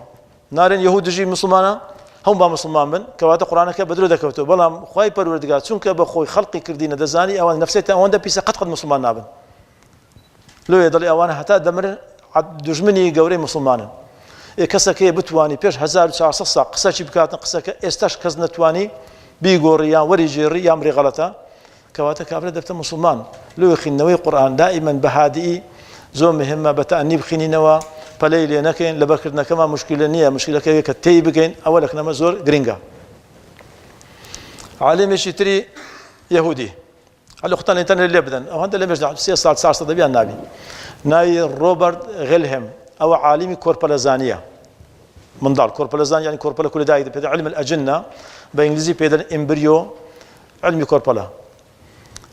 نارين يهود جي مسلمانا هم با مسلمان بن كواتا قرآن كبدرو دكوتو بلا خواي پروردگار چونك بخوي خلقي كردين دزاني أو نفسيته أو ده بيسا قد مسلمان نابن لو يضل أوانا حتى دمر دجمني قوري مسلمانا كسكي بتواني بيش 1400 ساعة قساكي بكاتن قساكي استاش كزنتواني بيغوريان وريجيري يامري غلطة كواتا كابرة دبت مسلمان لو يخينوي قرآن دائما بهادئي زو مهمة بتأني بخينينوا پەلەی لێ نەکەین لە بەرکردنەکەمان مشکلە نییە مشکلەکە کە تێی بگەین ئەوە لەکنەمە زۆر گرنگە عالمێکی تری یەهودی هەلو خوتان ئینتەرنێت لێ بدەن ئەو هەندە لە مێژدا 3 ساڵ 4 سەد دەبیان نابی ناوی ڕۆبەرت غلهم ئەوە عالمی کۆرپەلەزانیە منداڵ کۆرپەلەزان یعنی کۆرپەلە کولەدایک پێدەن علم الأجنة بە ئینگلیزی پێدەن ئیمبریۆ علمی کۆرپەلە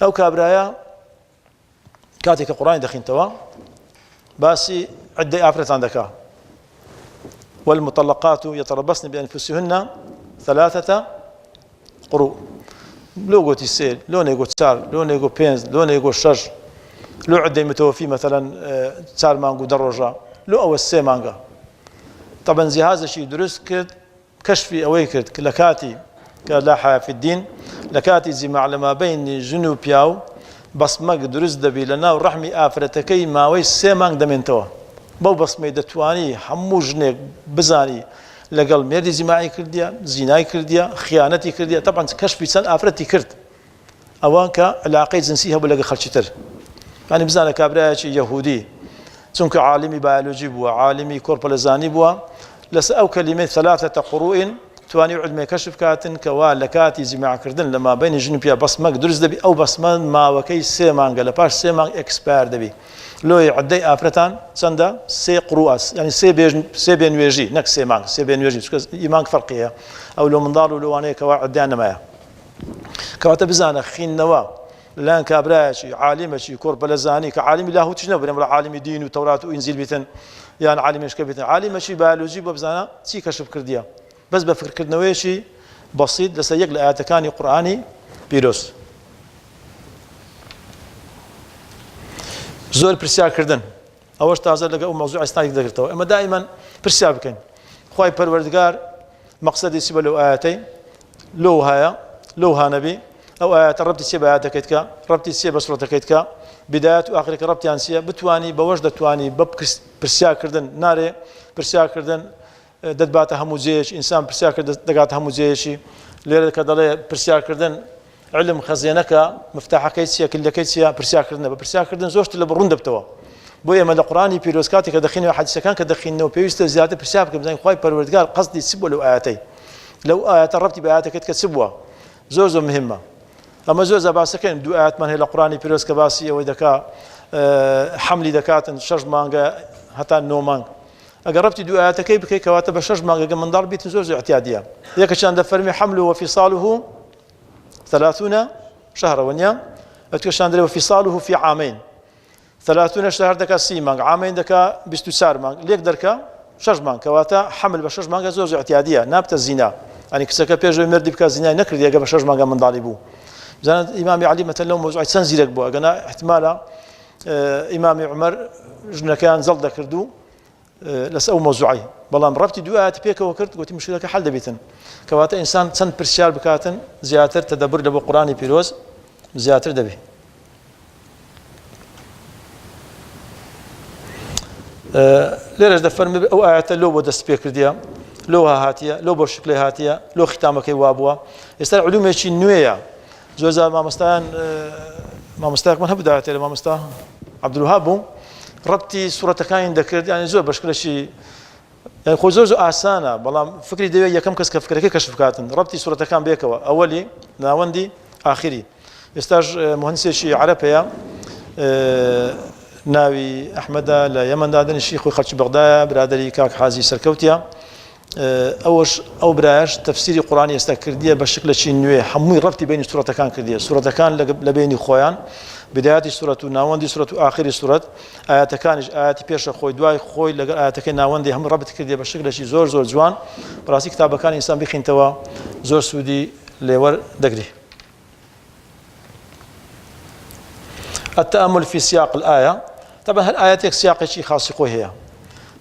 ئەو کابرایە کاتێک کە قورئانی دەخوێنتەوە باسی عدەی ئافرەتان دەکا والمطلقات يتربصن بأنفسهن 3 قروء لو قوتي سيل لو نيجو تسار لو نيجو بينز لو نيجو شج لو عدي متوفي مثلا تسار مانجو دروجة لو أو السي مانجا طبعا زي هذا الشيء درس كد كشفي أويكد لكاتي كلاحة في الدين لكاتي زي معلمة بين جنوب ياو بس ما درس دبي لنا ورحمي آفرتكي ما وي سي مانج دمنتوا بو بس ما يدتواني حمو جنيك بزاني لەگەڵ مێردی زیمایی کردیە زینای کردیە خیانەتی کردیە طبعا کەشفی چەند ئافرەتی کرد ئەوان کە علاقەی جنسی هەبوو لەگەڵ خەڵکی تر یعنی بزانە کابرایەکی یەهودی چونکە عالمی بایۆلۆژی بووە عالمی کۆرپەلەزانی بووە لەسەر ئەو کەلیمەی 3 قروء توانی علمی کەشف کاتن کەوا لە کاتی زیماکردن لە مابەینی ژن و پیا بەسمەک دروست دەبی ئەو بەسمە ماوەکەی 3 مانگە لە پاش 3 مانگ ئەکسپایر دەبی لۆی عدەی ئافرەتان چەندە 3 قروء یعنی 3 بێنوێژی نەک 3 مانگ 3 بێنوێژی چونکە مانگ فەرقیە ئەو لۆ منداڵ و لەوانەیە کەوا عدەیان نەمایە کەواتە بزانە خینەوە لەلایەن کابرایەکی عالمێکی کۆرپەلەزانی کە عالمی لاهوتیش نەبوو لە عالمی دین و تەورات و ئینجیل بیتن یان عالمێشکە بیتن عالمێکی بایۆلۆژی بۆ بزانە چی کەشف کردیە بەس بە فکرکردنەوەیەکی بەسیط لەسەر یەک لە ئاەتەکانی قورئانی پیرۆز زۆر پرسیارکردن ئەوەش تازە لەگە ئەو مەوزوع ئەسنادێک دەگرێتەوە ئەمە دائیمەن پرسیار بکەین خوای پەروەردگار مەقسەدی چی بە لەو ئاەتەی لەو هەیە لەو هانەبی ئەو ئاەتە ڕەبتی چێ بە ئاەتەکەیت کە ڕەبتی چێ بە سوورەتەکەیت کە بدایەت و ئاخرەکە ڕەبتیان چییە بتوانی بەوەش دەتوانی بە پرسیارکردن نارێ پرسیارکردن دەتباتە هەموو جێیەکی ئینسان پرسیارکرد دەگاتە هەموو جێیەکی لێرە کە دەڵێ پرسیارکردن علم خەزێنەکە مفتاحەکەی چییە کلەکەی چییە پرسیارکردنە بە پرسیارکردن زۆرتر لە بڕوون دەبتەوە بۆ ئێمە لە قورئانی پیرۆز کاتێک کە دەخوێنەوە حەدیسەکان کە دەخوێنەوە پێویستە زیاتر پرسیار بکەین بزانین خوای پەروەردگار قەسدی چ بووە لەو ئاەتەی لەو ئاەتە ڕەبتی بە ئاەتەکەت کە چ بووە زۆر زۆر مهمە ئەمە زۆر باسەکەین دوو ئاەتمان هەیە لە قورئانی پیرۆز کە باسی ئەوەی دەکا حەملی دەکاتن 6 مانگە هەتا 9 مانگ ئەگەر ڕەبتی دوو ئاەتەکەی بکەی کەواتە بە 6 مانگەکە منداڵ بیتن زۆر زۆر احتیاطیە یەکەشیان دەفەرمی حەمل وفیصاله 30 شهرا ونيا اتكشان وفصاله في عامين 30 شهر دكا 30 مانغ عامين دكا 24 مانغ ليك دركا 6 مانغ كواتا حمل ب 6 مانغ زوج اعتياديه نابت الزنا يعني كسكا بيجو مردي بكا زنا نكر ديا ب 6 مانغ من ضالبو زين امام علي مثلا لو موضوع تنزيلك بو انا احتمالا امام عمر جنا كان زل دكردو لسو موضوعي بەڵام ڕەبتی دوو ئاەت پێکەوە کرد گوتی مشکلەکە حەل دەبێتن کەواتە ئینسان چەند پرسیار بکاتن زیاتر تەدەبور لە بۆ قورئانی پیرۆز زیاتر دەبێت لێرەش دەفەرمێ ئەو ئاەتە لۆ بۆ دەست پێ کردیە لۆ هاتیە لۆ بۆ شکلێ هاتیە لۆ ختامەکەی وا بووە ئێستا علومێکی نوێیە زۆر جار مامۆستایەکمان هەبوو داهاتێ لە مامۆستا عەبدولوهاب بوو ڕەبتی سوورەتەکانی دەکرد یانی زۆر بەشکلەشی يعني خۆ زۆر ئاسانە بەڵام فکری دەوێت یەکەم کەس کە فکرەکەی کەشف بکاتن ڕەبتی سوورەتەکان بێکەوە ئەوەلی ناوەندی ئاخری ئێستاش مهندسێکی عەرەب هەیە ناوی ئەحمەدە لە یەمەندا دەنیشی خۆی خەڵکی بەغدایە برادەری کاک حازی سەرکەوتیە ئەوەش ئەو برایەش تەفسیری قورئانی ئێستا کردیە بە شکلێکی نوێ هەمووی ڕەبتی بینی سوورەتەکان کردیە سوورەتەکان لە بینی خۆیان بدایەتی سوورەت و ناوەندی سوورەت و ئاخری سوورەت ئاەتەکانیش ئاەتی پێشە خۆی دوای خۆی لەگەڵ ئاەتەکەی ناوەندی هەموو ڕەبت کردیە بە شکلێکی زۆر زۆر جوان بەڕاستی کتابەکانی ئینسان بخوێنتەوە زۆر سوودی لێوەردەگری التأمل في سياق الآية طبعا هل آياتك سياق شيء خاص هي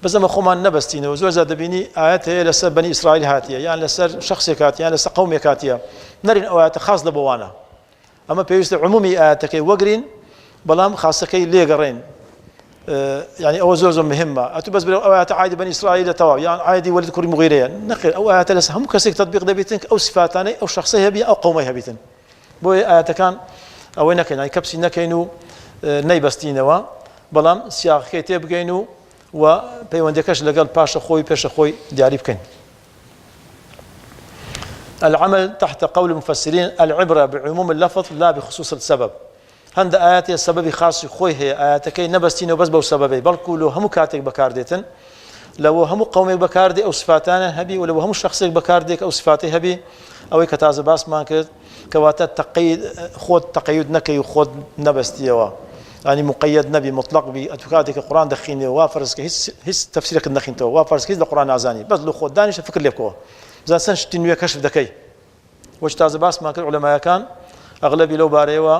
بس ما خمان نبستين وزور زاد بيني آيات هي لسر بني إسرائيل هاتية يعني لسر شخص كاتية يعني لسر قوم كاتية نرين آيات خاص لبوانا أما بيوست عمومي آياتك وقرين بلام خاصة ليه قرين يعني أو زور مهمة أتو بس بلو آيات عادي بني إسرائيل توا يعني عادي ولد كوري مغيرية نقل أو آيات لسر هم كسيك تطبيق دبيتنك أو صفاتاني أو شخصية بي أو قوميها بيتن بو آيات كان أو نكين يعني كبسي نكينو نيبستينوا بلام سياق كيتي بقينو و پەیوەندەکەش لەگەڵ پاشە خۆی پێشە خۆی دیاری بکەین. العمل تحت قول المفسرين العبرة بعموم اللفظ لا بخصوص السبب. هەندە ئاەتی سەبەبی خاصی خۆی هەیە، ئاەتەکەی نەبەستینەوە بەس بەو سەبەبەی، بەڵکو لەو هەموو کاتێک بەکاردێتن، لەوە هەموو قەومێک بەکاردێ ئەو سفاتانە هەبی و لەوە هەموو شخصێک بەکاردێک ئەو سفاتی هەبی، ئەوەی کە تازە باسمان کرد کەواتە خۆت تەقەید نەکەی و خۆت نەبەستیەوە، ینی مقەید نەبی مطلق بی، ئەتو کاتێک کە قورئان دەخوێنێ وا فەرزکە هیچ تەفسیرێکت نەخوێنیتەوە، وا فەرزکە هیچ لە قورئان نازانی، بەس لە خۆت دانیشە فکر لێ بکەوە، بزان چەند شتی نوێ کەشف دەکەی. وەش تازە باسمان کرد عولەمایەکان ئەغلەبی لەو بارەیەوە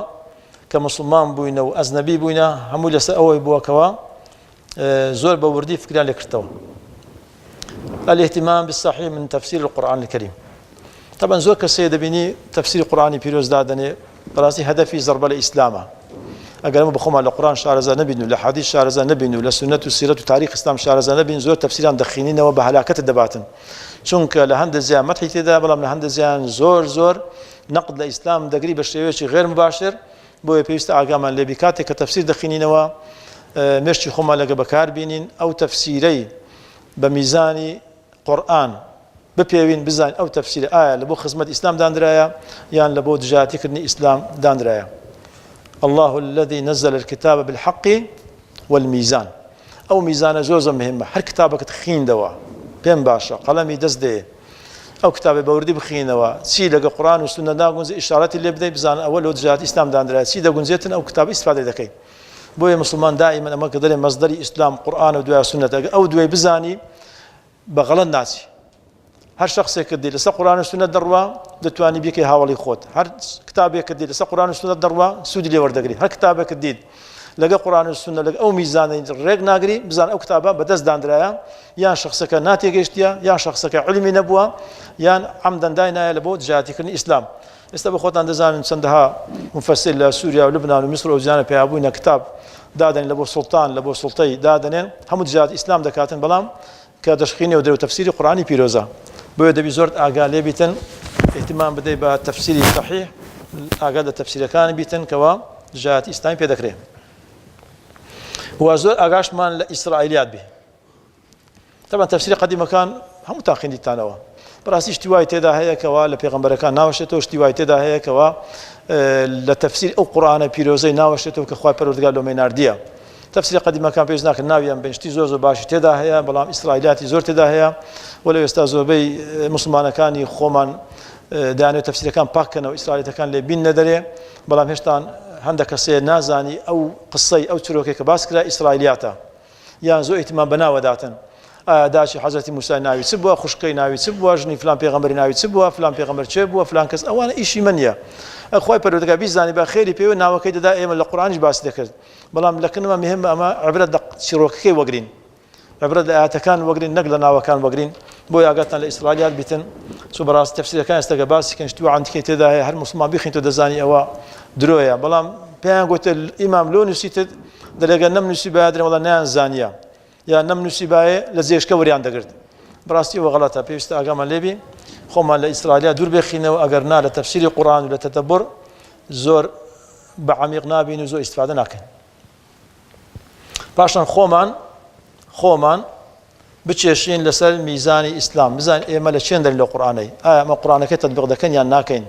کە مسلمان بووینە و ئەزنەبی بووینە هەمووی لەسەر ئەوەی بووەکەوە زۆر بە وردی فکریان لێ کردەوە. الاهتمام بالصحيح من تفسير القرآن الكريم. طبعا زۆر کەسێ دەبینی تفسیری قورئانی پیرۆز دادەنێ بەڕاستی هەدەفی زەربە لە ئیسلامە. ئەگەر ئەمە بخۆمان لە قورئان شارەزا نەبین و لە حەدیث شارەزا نەبین و لە سنەت و سیرەت و تاریخ ئیسلام شارەزا نەبین، زۆر تفسیران دەخوێنینەوە بە هەلاکەت دەباتن، چونکە لە هەندێک زیان مەدحی تێدا، بەڵام لە هەندێک زیان زۆر نەقد لە ئیسلام دەگری بە شێوەیەکی غێر مباشر. بۆیە پێویستە ئاگامان لێبی کاتێک کە تەفسیر دەخوێنینەوە مێشتی خۆمان لەگە بەکار بینین، ئەو تەفسیرەی بە میزانی قورئان بپێوین، بزانین ئەو تەفسیرە ئایا لە بۆ خزمەت ئیسلام دانرایە یان لە بۆ دژایەتیکردنی ئیسلام دانرایە. الله الذي نزل الكتاب بالحق والميزان. ئەو میزانە زۆر مهمە، هەر کتابەکەت خوێندەوە پێم باشە قەڵەمی دەست دێ ئەو کتابێ بەوردی بخوێنەوە، چی لەگە قورئان و سنە ناگونجێ ئیشارەتی لێ بدەیت بزانە ئەوە لەو دژایەتی ئیسلام دانرایە، چی دەگونجێتن ئەو کتابە ئیستیفادە دەکەین. بۆیە مسلمان دائیمەن ئەمە کە دەڵێن مەصدەری ئیسلام قورئان و دوای سنەت، ئەو دوێ بزانی بە غەڵەت ناچی. هەر شخصێکت دی لەسەر قورئان و سنەت دەڕوا دەتوانی بیکەی هاوڵی خۆت، هەر کتابێکت دی لەسەر قورئان و سنەت دەڕوا سوودی لێ وەردەگری، هەر کتابێکت دیت لەگە قورئان و سنە لەگە ئەو میزانەی ڕێک ناگری بزان ئەو کتابە بەدەست دانرایە، یان شخصەکە ناتێگەیشتیە، یان شخصەکە علمی نەبووە، یان عەمدەن داینایە لە بۆ دژایەتیکردنی ئیسلام. ئێستا بە خۆتان دەزانن چەندەها مفەسر لە سووریا و لبنان و میسر و ئەو پیابووینە کتاب دادەن لە بۆ سوڵتان لە بۆ سوڵتەی دادەنێن هەموو دژایەتی ئیسلام دەکاتن، بەڵام کە دەشخینێ و دەرەوە تەفسیری قورئانی پیرۆزە. بۆیە دەبی زۆر ئاگا لێ بیتن، اهتمام بدەی بە تەفسیری صحیح، ئاگا لە تەفسیرەکان بیتن کەوا دژایەتی ئیسلامی پێ دەکرێت. و زۆر ئاگاشمان لە ئیسرائیلیات بێ. طبعا تەفسیری قەدیمەکان هەمووتان خوێندیتانەوە، بەڕاستی شتی وای تێدا هەیە کەوا لە پێغەمبەرەکان ناوەشێتەوە، شتی وای تێدا هەیە کەوا لە تەفسیر ئەو قورئانە پیرۆزەی ناوەشێتەوە کە خوای پەروەردگار لۆمەی ناردیە. تەفسیری قەدیمەکان پێویست ناکرد ناویان بێن، شتی زۆر باشی تێدا هەیە، بەڵام ئیسرائیلیاتی زۆر تێدا هەیە. وەلو ئێستا زۆربەی مسلمانەکانی خۆمان دەیانەوێت تەفسیرەکان پاککەنەوە، ئیسرائیلیەکان لێ بین نەدەرێ، بەڵام هێشتا هەندێک کەسێ نازانی ئەو قسەی ئەو چرۆکێک کە باس کرا ئیسرائیلیاتە، یان زۆر ئیتیمان بە ناوەداتن. ئایا داچی حەزرەتی موسای ناوی چ بووە، خوشکەی ناوی چ بووە، ژنی فلان پێغەمبەری ناوی چ بووە، فلان پێغەمبەر چێ بووە، فلان کەس، ئەوانە ئیشی من نیە. خوای پەروەردگار بیزانی بە خێری پێوە ناوەکەی دەدا، ئێمە لە قورئانیش باس دەکرد، بەڵام لەکنەوە مهمە ئەمە عیبرەت لە چیرۆکەکەی وەگرین، عیبرەت لە ئاەتەکان وەگرین، نەک لە ناوەکان وەگرین. بۆیە ئاگاتان لە ئیسرائیلیات بیتن، چۆ بەڕاستی تەفسیرەکان ئێستاکە باسی کەن شتی وعەندەکەی تێدا هەیە، هەر مسلمان بیخوێنیتەوە دەزانی ئەوە درۆیە، بەڵام پێیان گوتە ئیمام لۆ نووسیتت دەلێگە نەمنووسیبایە دەڵێن وەڵا نەیان زانیە، یان نەمنووسیبایە لە جێشکە وەریان دەگرت. بەڕاستی ئەوە غەڵەتە، پێویستە ئاگامان لێبی خۆمان لە ئیسرائیلیات دوور بێخینەوە، ئەگەر نا لە تەفسیری قورئان و لە تەدەبور زۆر بە عەمیق نابین و زۆر ئیستیفادە ناکەین. پاشان خۆمان بچێشین لەسەر میزانی ئیسلام، بزانین ئێمە لە چێن دەرین لە قورئانەی، ئایا ئەمە قورئانەکەی تەطبیق دەکەین یان ناکەین.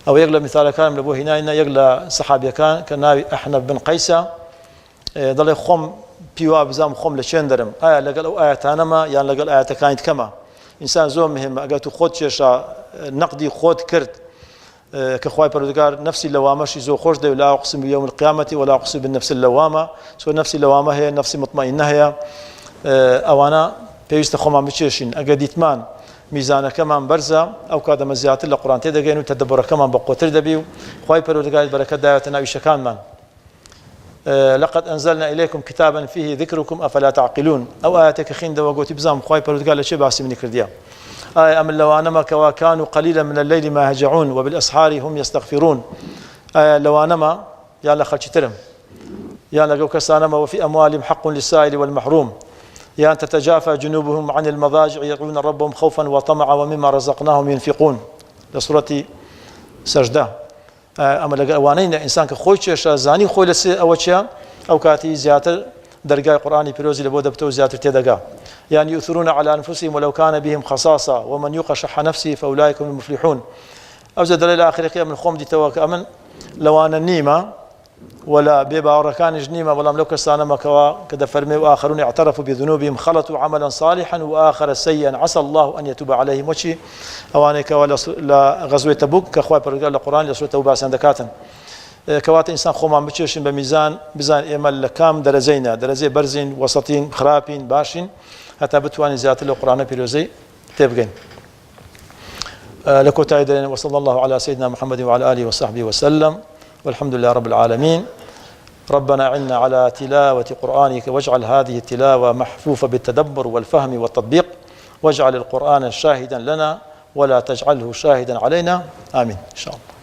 ئەو یەک لە میثالەکانم لە بۆ هیناینە، یەک لە سەحابیەکان کە ناوی ئەحنەف بن قەیسە دەڵێ خۆم پیوا بزانم خۆم لە چێن دەرم، ئایا لەگەڵ ئەو ئاەتانەمە یان لەگەڵ ئاەتەکانی تکەمە. ئینسان زۆر مهمە، ئەگەر تو خۆت کێشە نەقدی خۆت کرد کە خوای پەروەردگار نفسی لەوامەشی زۆر خۆش دەوێت، لا ئوقسم بیوم القیامەتی ولا ئوقسم بالنفس اللەوامە، چۆن نفسی لەوامە هەیە، نفسی مطمئینە هەیە، ئەوانە پێویستە خۆمان بچێشین. ئەگەر دیتمان میزانەکەمان بەرزە، ئەو کاتەمە زیاتر لە قورئان تێدەگەین و تەدەبورەکەمان بە قوتر دەبی و خوای پەروەردگار بەرەکەت دایەوێتە ناو ئیشەکانمان. لقد أنزلنا إليكم كتابا فيه ذكركم أفلا تعقلون. أو آياتك خين دوا قوتي بزام خواي بردقال لشي باسي مني كرديا. آية أم لو أنما كانوا قليلا من الليل ما هجعون وبالأسحار هم يستغفرون. آية لو أنما يا لخلش ترم يا لقوا كسانما وفي أموالهم حق للسائل والمحروم يا أن تتجافى جنوبهم عن المضاجع يدعون ربهم خوفا وطمعا ومما رزقناهم ينفقون. لسورة سجدة. ئەمە لەگە ئەوانەی ئینسان کە خۆی چێشە زانی خۆی لەسێ ئەوە چیە ئەو کاتی زیاتر دەرگای قورآنی پیرۆزی لە بۆ دەبتەوە زیاتر تێدەگا. یان یؤثرون على أنفسهم ولو كان بهم خصاصة ومن يوق شح نفسه فأولئك هم المفلحون. ئەوجە دەڵێ لە ئاخرەکەی من خۆم دیتەوە کە ئەمن لەوانە نیمە ولا بێباوەڕەکانیش نیمە، بەڵام لەو کەسانە مەکەوە کە دەفەرمێ وآخرون اعترفوا بذنوبهم خلطوا عملا صالحا وآخر سيئا عسى الله أن يتوب عليهم. وچی ئەوانەی کەوا لە غەزوەی تەبوک کە خوای پەروەردگار لە قورآن لە سورەت تەوبە باسییان دەکاتن. کەواتە ئینسان خۆمان بچێشین بە میزان، بزان ئێمە لە کام دەرەجەینە، دەرەجەی بەرزین، وەسەتین، خراپین، باشین، هەتا بتوانین زیاتر لە قورآنە پیرۆزەی تێبگەین. لە کۆتایی دەڵێن وصلى الله على سيدنا محمد وعلى آله وصحبه وسلم والحمد لله رب العالمين. ربنا عنا على تلاوة قرآنك واجعل هذه التلاوة محفوفة بالتدبر والفهم والتطبيق، واجعل القرآن شاهدا لنا ولا تجعله شاهدا علينا، آمين إن شاء الله.